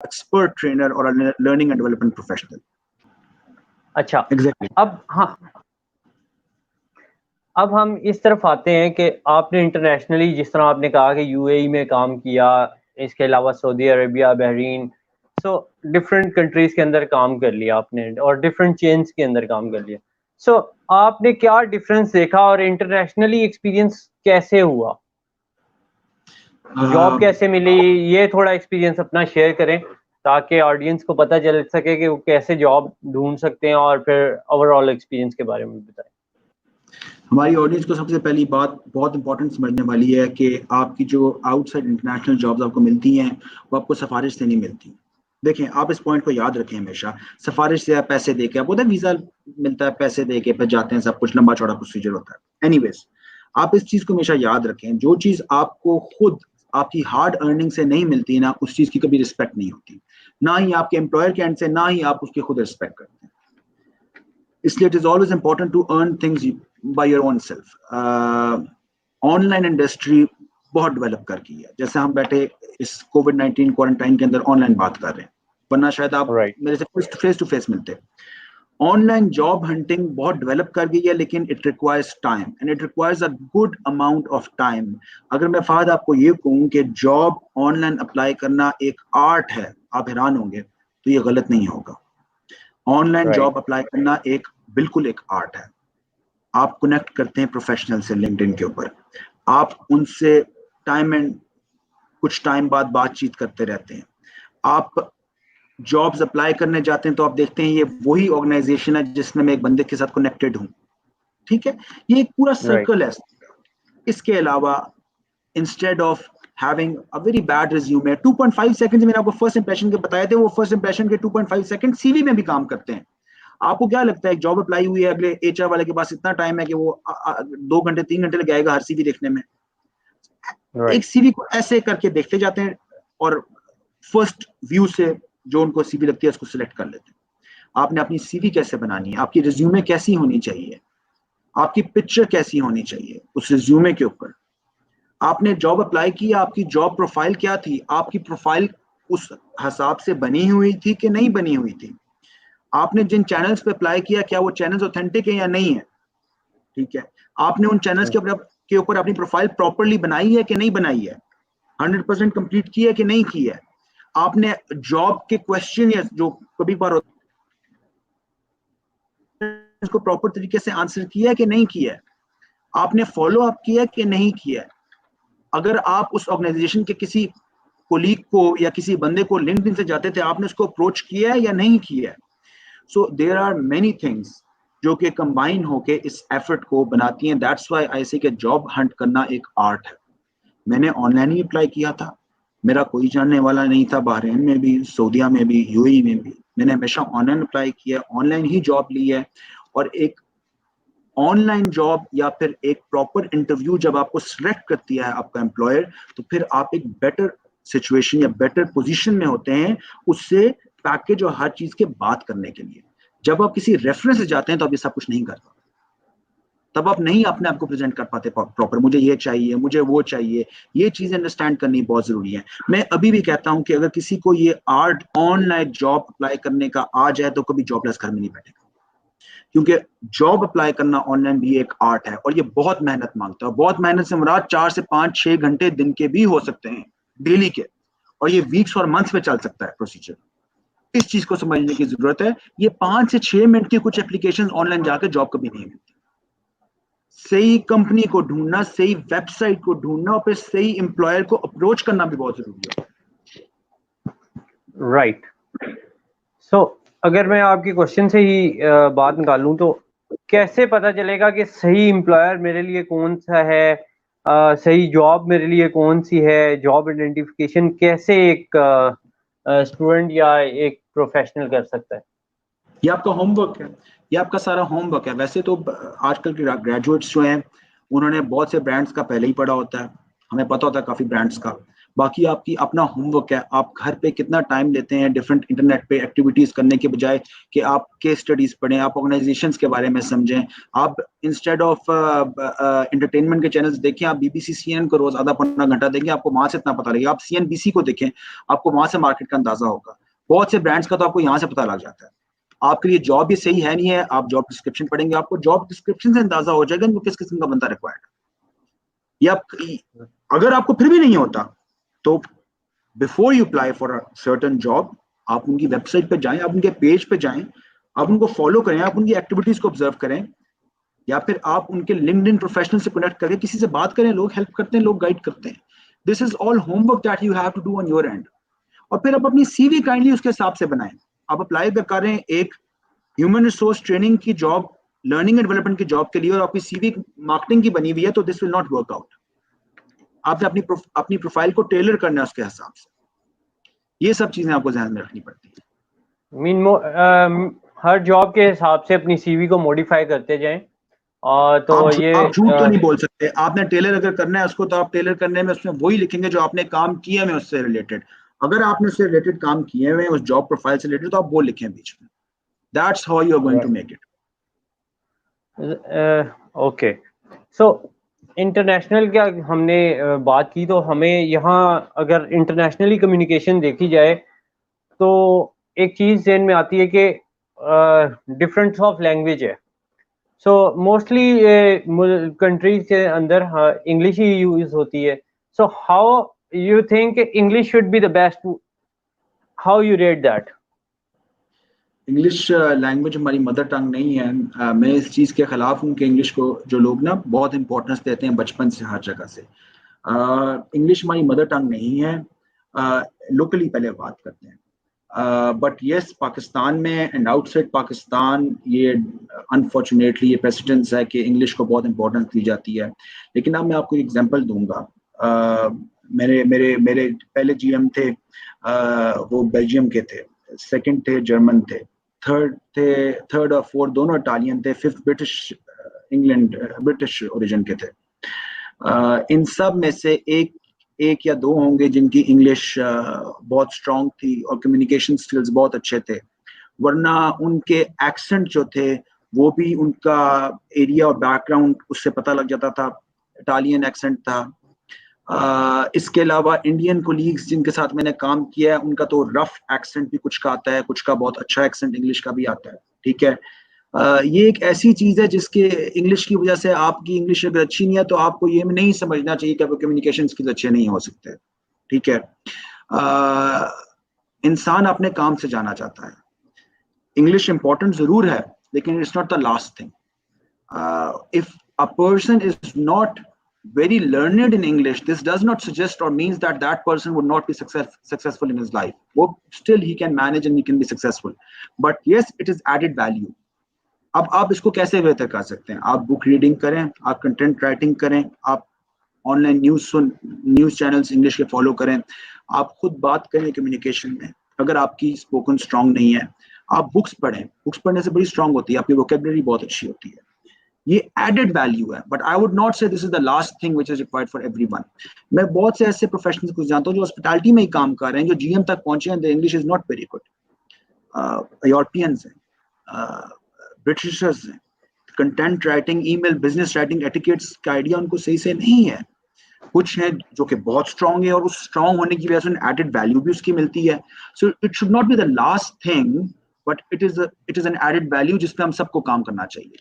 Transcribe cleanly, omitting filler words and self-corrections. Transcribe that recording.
expert trainer or a learning and development professional. अच्छा, Exactly. अब हम इस तरफ आते हैं कि आपने इंटरनेशनली, जिस तरह आपने कहा कि यूएई में काम किया, इसके अलावा Saudi Arabia, Bahrain, so different countries के अंदर काम कर लिया आपने और डिफरेंट चेन्स के अंदर काम कर लिया। सो आपने क्या डिफरेंस देखा और इंटरनेशनली एक्सपीरियंस कैसे हुआ, जॉब कैसे मिली, ये थोड़ा एक्सपीरियंस अपना शेयर करें ताकि ऑडियंस को पता चल सके कि वो कैसे जॉब ढूंढ सकते हैं, और फिर ओवरऑल एक्सपीरियंस के बारे में बताएं। हमारी ऑडियंस को सबसे पहली बात बहुत इंपॉर्टेंट समझने वाली है कि आपकी जो आउटसाइड इंटरनेशनल जॉब्स आपको मिलती हैं वो आपको सिफारिश से नहीं मिलती। देखें, आप इस पॉइंट को याद रखें हमेशा, सिफारिश से आप पैसे दे के, आपको वीजा मिलता है, पैसे दे के फिर जाते हैं, सब कुछ लंबा चौड़ा प्रोसीजर होता है। एनीवेज, आप इस चीज को हमेशा याद रखें, जो चीज आपको खुद आपकी हार्ड अर्निंग से नहीं मिलती ना, उस चीज की कभी रिस्पेक्ट नहीं होती, ना ही आपके एम्प्लॉयर के एंड से, ना ही आप उसकी खुद रिस्पेक्ट करते हैं। इसलिए it is always important to earn things by your own self. Online industry बहुत डेवलप कर गई है, जैसे हम बैठे इस कोविड-19 क्वारंटाइन के अंदर ऑनलाइन बात कर रहे हैं, वरना शायद आप मेरे से फेस टू फेस मिलते। ऑनलाइन जॉब हंटिंग बहुत डेवलप कर गई है, लेकिन it requires time and it requires a good amount of time. अगर मैं फाहद आपको ये कहूँ कि जॉब ऑनलाइन अप्लाई करना एक आर्ट है, आप हैरान होंगे, तो ये गलत नहीं होगा। ऑनलाइन जॉब अप्लाई करना बिल्कुल एक आर्ट है। आप कनेक्ट करते हैं प्रोफेशनल से लिंक्डइन के ऊपर, आप उनसे कुछ टाइम बाद बातचीत करते रहते हैं, आप जॉब्स अप्लाई करने जाते हैं तो आप देखते हैं ये वही ऑर्गेनाइजेशन है जिसमें मैं एक बंदे के साथ कनेक्टेड हूँ, ठीक है, ये एक पूरा सर्कल है। इसके अलावा instead of having a very bad resume, 2.5 seconds मैंने आपको फर्स्ट इंप्रेशन के बताए थे, वो फर्स्ट इंप्रेशन के 2.5 सेकंड सीवी में भी काम करते हैं। आपको क्या लगता है जॉब अप्लाई हुई है, अगले एचआर वाले के पास इतना टाइम है कि वो 2 घंटे 3 घंटे लग जाएगा हर सीवी देखने में? एक सीवी को ऐसे करके देखते जाते हैं और फर्स्ट व्यू से जो उनको सीवी लगती है उसको सिलेक्ट कर लेते हैं। आपने अपनी सीवी कैसे बनानी है, आपकी रिज्यूमे कैसी होनी चाहिए, आपकी पिक्चर कैसी होनी चाहिए उस रिज्यूमे के ऊपर। आपने जॉब अप्लाई की, आपकी जॉब प्रोफाइल क्या थी, आपकी प्रोफाइल उस हिसाब से बनी हुई थी कि नहीं बनी हुई थी। आपने जिन चैनल्स पे अप्लाई किया, क्या वो चैनल्स ऑथेंटिक है या नहीं है, ठीक है। आपने उन चैनल्स के ऊपर अपनी प्रोफाइल प्रॉपर्ली बनाई है कि नहीं बनाई है, 100% कंप्लीट की है कि नहीं की है। आपने जॉब के क्वेश्चन या जो कभी बार उसको प्रॉपर तरीके से आंसर किया है कि नहीं किया है, आपने फॉलो अप किया कि नहीं किया है। अगर आप उस ऑर्गेनाइजेशन के किसी कोलीग को या किसी बंदे को लिंक्डइन से जाते थे, आपने उसको अप्रोच किया है या नहीं किया है। So there are many things जो कि कंबाइन होके इस एफर्ट को बनाती हैं। दैट्स व्हाई आई से कि जॉब हंट करना एक आर्ट है। मैंने ऑनलाइन ही अप्लाई किया था, मेरा कोई जानने वाला नहीं था, बहरीन में भी, सऊदीया में भी, यूएई में भी। मैंने हमेशा ऑनलाइन अप्लाई किया, ऑनलाइन ही जॉब ली है। और एक ऑनलाइन जॉब या फिर एक प्रॉपर इंटरव्यू जब आपको सिलेक्ट करती है आपका एम्प्लॉयर, तो फिर आप एक बेटर सिचुएशन या बेटर पोजीशन में होते हैं उससे पैकेज और हर चीज के बात करने के लिए। जब आप किसी रेफरेंस से जाते हैं तो आप ये सब कुछ नहीं कर पाते, तब आप नहीं अपने आप को प्रेजेंट कर पाते प्रॉपर, मुझे ये चाहिए, मुझे वो चाहिए। ये चीजें अंडरस्टैंड करनी बहुत जरूरी है। मैं अभी भी कहता हूं कि अगर किसी को ये आर्ट ऑनलाइन जॉब अप्लाई करने का आ जाए तो कभी जॉबलेस घर में नहीं बैठेगा, क्योंकि जॉब अप्लाई करना ऑनलाइन भी एक आर्ट है और ये बहुत मेहनत मांगता है। बहुत मेहनत से मुराद 4 से 5-6 घंटे दिन के भी हो सकते हैं, डेली के, और ये वीक्स और मंथ्स में चल सकता है प्रोसीजर। इस चीज को समझने की जरूरत है। ये 5 से 6 मिनट की कुछ एप्लीकेशन ऑनलाइन जाकर जॉब कभी नहीं मिलती। सही कंपनी को ढूंढना, सही वेबसाइट को ढूंढना और फिर सही एम्प्लॉयर को अप्रोच करना भी बहुत जरूरी है। राइट। सो अगर मैं आपके क्वेश्चन से ही बात निकालूं तो कैसे पता चलेगा कि सही एम्प्लॉयर मेरे लिए कौन सा है, सही जॉब मेरे लिए कौन सी है? जॉब आइडेंटिफिकेशन कैसे एक स्टूडेंट या एक प्रोफेशनल कर सकता है? ये आपका होमवर्क है, ये आपका सारा होमवर्क है। वैसे तो आजकल के ग्रेजुएट्स जो हैं उन्होंने बहुत से ब्रांड्स का पहले ही पढ़ा होता है, हमें पता होता है काफी ब्रांड्स का, बाकी आपकी अपना होमवर्क है, आप घर पे कितना टाइम लेते हैं डिफरेंट इंटरनेट पे एक्टिविटीज करने के बजाय कि आप केस स्टडीज पढ़ें, आप ऑर्गेनाइजेशंस के बारे में समझें, आप इंस्टेड ऑफ एंटरटेनमेंट के चैनल्स देखें, आप बीबीसी CNN को रोज आधा पौना घंटा देखें, आपको वहां से इतना पता लगेगा। आप CNBC को देखें, आपको वहां से मार्केट का अंदाजा होगा। बहुत से ब्रांड्स का तो आपको यहाँ से पता लग जाता है। आपके लिए जॉब भी सही है नहीं है, आप जॉब डिस्क्रिप्शन पढ़ेंगे, आपको जॉब डिस्क्रिप्शन से अंदाजा हो जाएगा कि किस किस्म का बंदा रिक्वायर्ड है। या अगर आपको फिर भी नहीं होता तो before you apply for a certain job, आप उनकी वेबसाइट पे जाएं, आप उनके पेज पे जाएं, आप उनको फॉलो करें, आप उनकी एक्टिविटीज को ऑब्जर्व करें, या फिर आप उनके लिंक्डइन प्रोफेशनल से कनेक्ट करके किसी से बात करें। लोग हेल्प करते हैं, लोग गाइड करते हैं। This is all homework that you have to do on your end. और फिर आप अपनी CV काइंडली उसके हिसाब से बनाएं। आप अप्लाई करें एक ह्यूमन रिसोर्स ट्रेनिंग की जॉब, लर्निंग एंड डेवलपमेंट की जॉब के लिए, और आपकी CV मार्केटिंग की बनी हुई है, तो this will not work out. आपने अपनी प्रोफाइल को टेलर करना है उसके हिसाब से। ये सब चीजें आपको ध्यान में रखनी पड़ती है। हर जॉब के हिसाब से अपनी CV को मॉडिफाई करते जाएं। और तो आप झूठ तो नहीं बोल सकते। आपने टेलर अगर करना है उसको, तो आप टेलर करने में उसमें वही लिखेंगे जो आपने काम किए में उससे रिलेटेड। अगर आपने उससे रिलेटेड काम किए हुए उस जॉब प्रोफाइल से रिलेटेड, तो आप वो लिखें बीच में। That's how you are going to make it. Okay, so international क्या हमने बात की, तो हमें यहाँ अगर इंटरनेशनली कम्युनिकेशन देखी जाए तो एक चीज ज़हन में आती है कि डिफरेंस ऑफ लैंग्वेज है। सो मोस्टली कंट्रीज के अंदर इंग्लिश ही यूज होती है। So how you think English should be the best, how you rate that? English language हमारी मदर टंग नहीं है। मैं इस चीज़ के खिलाफ हूँ कि इंग्लिश को जो लोग ना बहुत इंपॉर्टेंस देते हैं बचपन से हर जगह से। इंग्लिश हमारी मदर टंग नहीं है। लोकली पहले बात करते हैं। बट यस, पाकिस्तान में एंड आउटसाइड पाकिस्तान ये अनफॉर्चुनेटली ये प्रेसिडेंस है कि इंग्लिश को बहुत इंपॉर्टेंस दी जाती है। लेकिन अब मैं आपको एग्जांपल दूंगा। मेरे मेरे मेरे पहले GM थे, वो बेल्जियम के थे, सेकंड थे जर्मन थे, थर्ड और फोर्थ दोनों इटालियन थे, fifth British, England British origin के थे। इन सब में से एक या दो होंगे जिनकी इंग्लिश बहुत स्ट्रांग थी और कम्युनिकेशन स्किल्स बहुत अच्छे थे, वरना उनके एक्सेंट जो थे वो भी उनका एरिया और बैकग्राउंड उससे पता लग जाता था। इटालियन एक्सेंट था। इसके अलावा इंडियन कोलीग्स जिनके साथ मैंने काम किया है उनका तो रफ एक्सेंट भी कुछ का आता है, कुछ का बहुत अच्छा एक्सेंट इंग्लिश का भी आता है। ठीक है, ये एक ऐसी चीज है जिसके इंग्लिश की वजह से आपकी इंग्लिश अगर अच्छी नहीं है तो आपको ये नहीं समझना चाहिए कि आपके कम्युनिकेशन स्किल्स अच्छे नहीं हो सकते। ठीक है, इंसान अपने काम से जाना चाहता है। इंग्लिश इंपॉर्टेंट जरूर है लेकिन it's not the last thing. If a person is not very learned in English, this does not suggest or means that that person would not be successful in his life. Well, still he can manage and he can be successful. But yes, it is added value. अब आप इसको कैसे बेहतर कर सकते हैं? आप book reading करें, आप कंटेंट राइटिंग करें, आप ऑनलाइन न्यूज चैनल्स इंग्लिश के फॉलो करें, आप खुद बात करें कम्युनिकेशन में। अगर आपकी स्पोकन स्ट्रांग नहीं है, आप बुक्स पढ़ें। बुक्स पढ़ने से बड़ी स्ट्रांग होती है, आपकी वोकेबलरी बहुत अच्छी होती है। ये एडेड वैल्यू है, बट आई वुड नॉट से this is the last thing which is required for everyone. मैं बहुत से ऐसे प्रोफेशनल्स को जानता हूं जो हॉस्पिटैलिटी में ही काम कर रहे हैं, जो GM तक पहुंचे हैं, the English is not very good. Europeans हैं, ब्रिटिशर्स हैं, content writing, email, business writing etiquettes का आइडिया उनको सही से नहीं है। कुछ है जो कि बहुत स्ट्रांग है और उस स्ट्रांग होने की वजह से एडेड वैल्यू भी उसकी मिलती है। So it should not be the last thing, but it is an added value जिस पे हम सबको काम करना चाहिए।